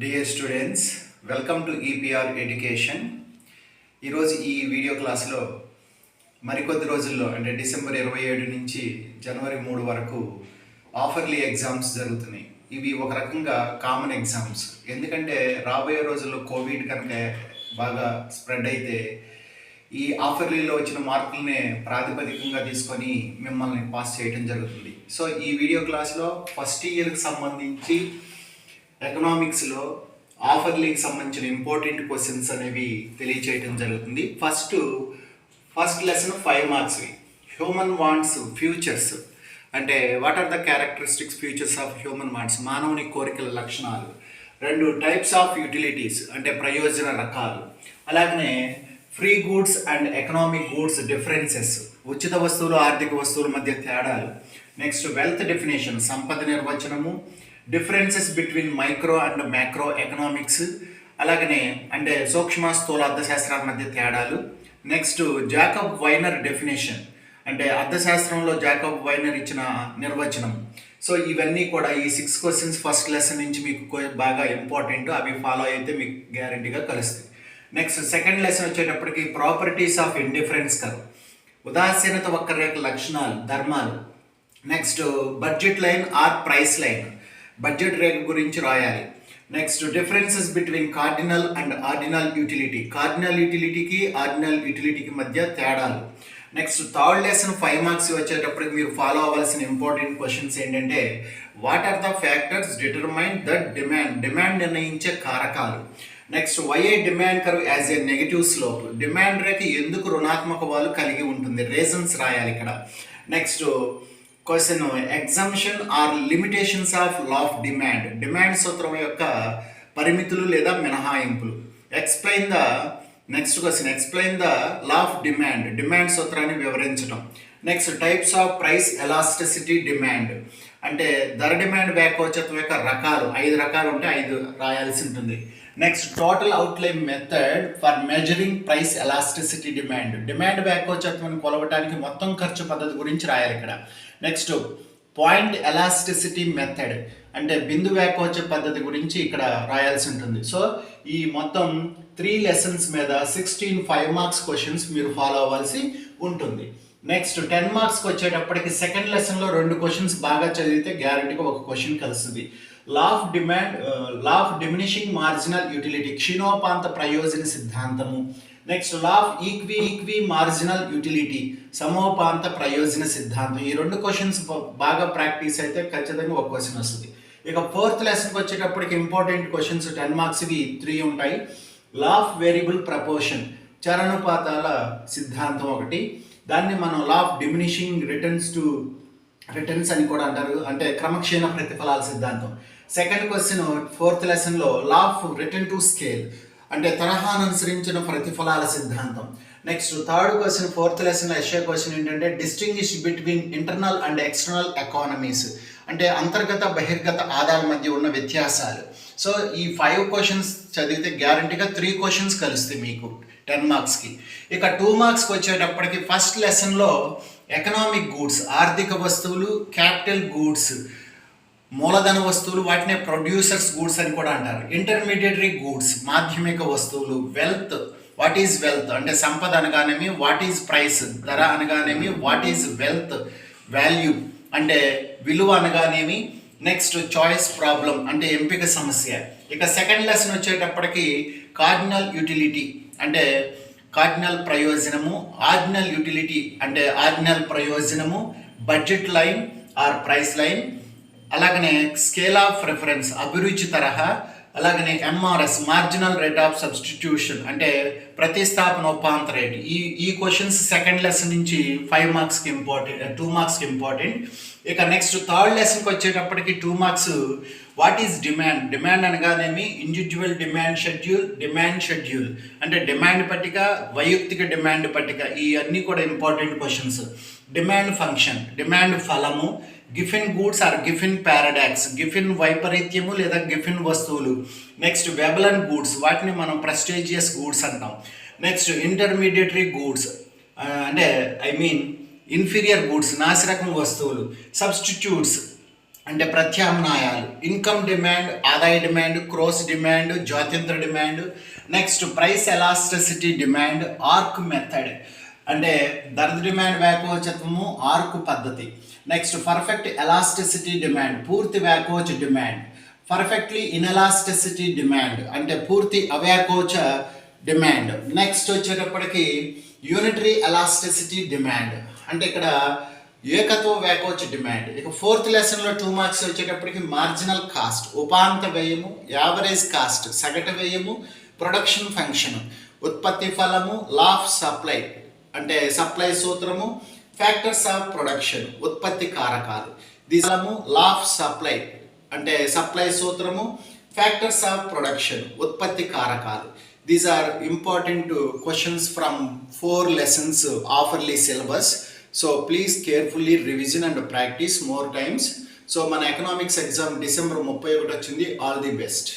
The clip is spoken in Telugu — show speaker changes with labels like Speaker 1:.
Speaker 1: Dear students, welcome to EPR Education. ఈరోజు ఈ వీడియో క్లాస్లో మరికొద్ది రోజుల్లో అంటే డిసెంబర్ 27 నుంచి జనవరి 3 వరకు ఆఫర్లీ ఎగ్జామ్స్ జరుగుతున్నాయి. ఇవి ఒక రకంగా కామన్ ఎగ్జామ్స్. ఎందుకంటే రాబోయే రోజుల్లో కోవిడ్ కనుక బాగా స్ప్రెడ్ అయితే ఈ ఆఫర్లీలో వచ్చిన మార్కులనే ప్రాతిపదికంగా తీసుకొని మిమ్మల్ని పాస్ చేయడం జరుగుతుంది. సో ఈ వీడియో క్లాస్లో ఫస్ట్ ఇయర్కి సంబంధించి ఎకనామిక్స్లో ఆఫర్లీకి సంబంధించిన ఇంపార్టెంట్ క్వశ్చన్స్ అనేవి తెలియచేయడం జరుగుతుంది. ఫస్ట్ లెసన్ 5 మార్క్స్వి. హ్యూమన్ వాంట్స్ ఫ్యూచర్స్ అంటే what are the characteristics features of human wants, మానవుని కోరికల లక్షణాలు. 2 టైప్స్ ఆఫ్ యూటిలిటీస్ అంటే ప్రయోజన రకాలు. అలాగనే free goods and economic goods differences, ఉచిత వస్తువులు ఆర్థిక వస్తువుల మధ్య తేడాలు. నెక్స్ట్ వెల్త్ డెఫినేషన్, సంపద నిర్వచనము. Differences between micro and macro economics, అలాగనే అంటే సూక్ష్మ స్థూల అర్థశాస్త్రాల మధ్య తేడాలు. నెక్స్ట్ జాకబ్ వైనర్ డెఫినేషన్ అంటే అర్థశాస్త్రంలో జాకబ్ వైనర్ ఇచ్చిన నిర్వచనం. సో ఇవన్నీ కూడా ఈ 6 క్వశ్చన్స్ ఫస్ట్ లెసన్ నుంచి మీకు బాగా ఇంపార్టెంట్. అవి ఫాలో అయితే మీకు గ్యారంటీగా కలుస్తాయి. నెక్స్ట్ సెకండ్ లెసన్ వచ్చేటప్పటికి ప్రాపర్టీస్ ఆఫ్ ఇండిఫరెన్స్ కర్వ్, ఉదాసీనత వక్రరేఖ లక్షణాలు, ధర్మాలు. Next budget line or price line, budget రేఖ గురించి రాయాలి. Next differences between cardinal and ordinal utility, cardinal యూటిలిటీకి ఆర్డినల్ యూటిలిటీకి మధ్య తేడాలు. నెక్స్ట్ థర్డ్ లెసన్ 5 మార్క్స్ వచ్చేటప్పటికి మీరు ఫాలో అవ్వాల్సిన ఇంపార్టెంట్ క్వశ్చన్స్ ఏంటంటే what are the factors determine the demand, demand నిర్ణయించే కారకాలు. Next why a demand curve as a negative slope, demand రేఖ ఎందుకు రుణాత్మక వాలు కలిగి ఉంటుంది, రీజన్స్ రాయాలి ఇక్కడ. Next question exemption or limitations of law of demand, demand సూత్రం యొక్క పరిమితులు లేదా మినహాయింపులు. Explain the next question explain the law of demand, demand సూత్రాన్ని వివరించడం. Next types of price elasticity demand అంటే ధర డిమాండ్ వ్యాకోచత్వం యొక్క రకాలు, 5 రకాలు ఉంటే 5 రాయాల్సి ఉంటుంది. Next total outlay method for measuring price elasticity demand, demand వ్యాకోచత్వాన్ని కొలవడానికి మొత్తం ఖర్చు పద్ధతి గురించి రాయాలి ఇక్కడ. నెక్స్ట్ పాయింట్ ఎలాస్టిసిటీ మెథడ్ అంటే బిందు వ్యాకోచ పద్ధతి గురించి ఇక్కడ రాయాల్సి ఉంటుంది. సో ఈ మొత్తం 3 లెసన్స్ మీద 16 5 మార్క్స్ క్వశ్చన్స్ మీరు ఫాలో అవ్వాల్సి ఉంటుంది. నెక్స్ట్ 10 మార్క్స్కి వచ్చేటప్పటికి సెకండ్ లెసన్లో 2 క్వశ్చన్స్ బాగా చదివితే గ్యారంటీగా ఒక క్వశ్చన్ కలుస్తుంది. Law of demand, law of diminishing marginal utility, క్షీణోపాంత ప్రయోజన సిద్ధాంతము. Next law of equi marginal utility, సమోపాంత ప్రయోజన సిద్ధాంతం. ఈ 2 క్వశ్చన్స్ బాగా ప్రాక్టీస్ అయితే ఖచ్చితంగా ఒక క్వశ్చన్ వస్తుంది. ఇక ఫోర్త్ లెసన్కి వచ్చేటప్పటికి ఇంపార్టెంట్ క్వశ్చన్స్ 10 మార్క్స్వి 3 ఉంటాయి. లా ఆఫ్ వేరియబుల్ ప్రపోర్షన్, చరణుపాతాల సిద్ధాంతం ఒకటి, దాన్ని మనం లా ఆఫ్ డిమినిషింగ్ రిటర్న్స్ అని కూడా అంటారు, అంటే క్రమక్షీణ ప్రతిఫలాల సిద్ధాంతం. సెకండ్ క్వశ్చన్ ఫోర్త్ లెసన్లో law of return to scale అంటే తరహాను అనుసరించిన ప్రతిఫలాల సిద్ధాంతం. నెక్స్ట్ థర్డ్ క్వశ్చన్ ఫోర్త్ లెసన్లో ఎస్ఏ క్వశ్చన్ ఏంటంటే distinguish between internal and external economies అంటే అంతర్గత బహిర్గత ఆదాయాల మధ్య ఉన్న వ్యత్యాసాలు. సో ఈ 5 క్వశ్చన్స్ చదివితే గ్యారంటీగా 3 క్వశ్చన్స్ కలుస్తాయి మీకు 10 మార్క్స్కి. ఇక 2 మార్క్స్కి వచ్చేటప్పటికి ఫస్ట్ లెసన్లో ఎకనామిక్ గూడ్స్, ఆర్థిక వస్తువులు, క్యాపిటల్ గూడ్స్, మూలధన వస్తువులు, వాటినే ప్రొడ్యూసర్స్ గూడ్స్ అని కూడా అంటారు. ఇంటర్మీడియటరీ గూడ్స్, మాధ్యమిక వస్తువులు. వెల్త్, వాట్ ఈజ్ వెల్త్ అంటే సంపద అనగానేమి, వాట్ ఈజ్ ప్రైస్ ధర అనగానేమి, వాట్ ఈజ్ వెల్త్ వాల్యూ అంటే విలువ అనగానేమి. నెక్స్ట్ చాయిస్ ప్రాబ్లం అంటే ఎంపిక సమస్య. ఇక సెకండ్ లెసన్ వచ్చేటప్పటికి కార్డినల్ యూటిలిటీ అంటే కార్డినల్ ప్రయోజనము, ఆర్డినల్ యూటిలిటీ అంటే ఆర్డినల్ ప్రయోజనము, budget line or price line, అలాగనే స్కేల్ ఆఫ్ రెఫరెన్స్ అభిరుచి తరహా, అలాగనే MRS marginal rate of substitution అంటే ప్రతిస్థాపనోపాంత రేట్. ఈ క్వశ్చన్స్ సెకండ్ లెసన్ నుంచి 5 మార్క్స్కి ఇంపార్టెంట్, 2 మార్క్స్కి ఇంపార్టెంట్. ఇక నెక్స్ట్ థర్డ్ లెసన్కి వచ్చేటప్పటికి 2 marks what is demand, demand అనగానేమి, ఇండివిజువల్ డిమాండ్ షెడ్యూల్ అంటే డిమాండ్ పట్టిక, వైయక్తిక డిమాండ్ పట్టిక. ఇవన్నీ కూడా important questions. Demand function, demand ఫలము, Giffen goods or Giffen paradox, Giffen వైపరీత్యము లేదా గిఫిన్ వస్తువులు. నెక్స్ట్ వెబలన్ గూడ్స్, వాటిని మనం ప్రెస్టీజియస్ గూడ్స్ అంటాం. నెక్స్ట్ ఇంటర్మీడియటరీ గూడ్స్ అంటే ఇన్ఫీరియర్ గూడ్స్, నాసిరకం వస్తువులు. సబ్స్టిట్యూట్స్ అంటే ప్రత్యామ్నాయాలు, ఇన్కమ్ డిమాండ్, ఆదాయ డిమాండ్, క్రోస్ డిమాండ్, జాత్యంతర demand. Next price elasticity demand, arc method అంటే ధర డిమాండ్ వ్యాకోచత్వము, ఆర్క్ పద్ధతి. నెక్స్ట్ పర్ఫెక్ట్ ఎలాస్టిసిటీ డిమాండ్, పూర్తి వ్యాకోచ డిమాండ్. పర్ఫెక్ట్లీ ఇన్ఎలాస్టిసిటీ డిమాండ్ అంటే పూర్తి అవ్యాకోచ డిమాండ్. నెక్స్ట్ వచ్చేటప్పటికి యూనిటరీ ఎలాస్టిసిటీ డిమాండ్ అంటే ఇక్కడ ఏకత్వ వ్యాకోచ డిమాండ్. ఇక ఫోర్త్ లెసన్లో 2 మార్క్స్ వచ్చేటప్పటికి మార్జినల్ కాస్ట్, ఉపాంత వ్యయము, యావరేజ్ కాస్ట్, సగటు వ్యయము, ప్రొడక్షన్ ఫంక్షన్, ఉత్పత్తి ఫలము, లా ఆఫ్ సప్లై అంటే సప్లై సూత్రము, ఫ్యాక్టర్స్ ఆఫ్ ప్రొడక్షన్ ఉత్పత్తి కారకాలు. ఫలము, లా ఆఫ్ సప్లై అంటే సప్లై సూత్రము, ఫ్యాక్టర్స్ ఆఫ్ ప్రొడక్షన్ ఉత్పత్తి కారకాలు. These are important questions from 4 lessons offerly syllabus. So please carefully revision and practice more times. So మన ఎకనామిక్స్ ఎగ్జామ్ డిసెంబర్ 31 వచ్చింది. All the best.